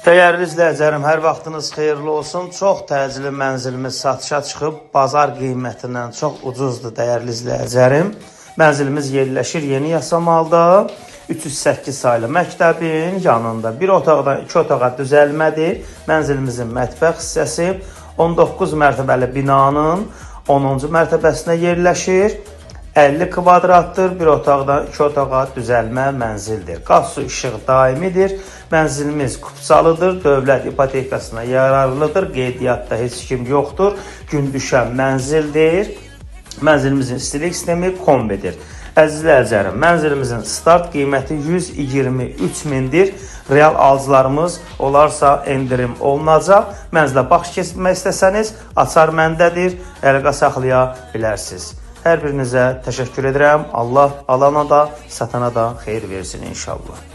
Dəyərli izləyicilərim, hər vaxtınız xeyirli olsun. Çox təcili mənzilimiz satışa çıxıb, bazar qiymətindən çox ucuzdur dəyərli izləyicilərim. Mənzilimiz yerləşir Yeni Yasamalda, 308 saylı məktəbin yanında. Bir otaqdan 2 otağa düzəlmədir. Mənzilimizin mətbəx hissəsi 19 mərtəbəli binanın 10-cu mərtəbəsinə yerləşir. 50 kvadratdır, bir otaqdan 2 otağa düzəlmə mənzildir. Qaz, su, işıq daimidir. Mənzilimiz kupçalıdır, dövlət ipotekasına yararlıdır. Qeydiyyatda heç kim yoxdur. Gün düşən mənzildir. Mənzilimizin istilik sistemi kombidir. Əziz izləyicilərim, mənzilimizin start qiyməti 123 mindir. Real alıcılarımız olarsa endirim olunacaq. Mənzilə baxış keçirmək istəsəniz, açar məndədir, əlaqə saxlaya bilərsiniz. Hər birinizə təşəkkür edirəm. Allah alana da, satana da xeyir versin inşallah.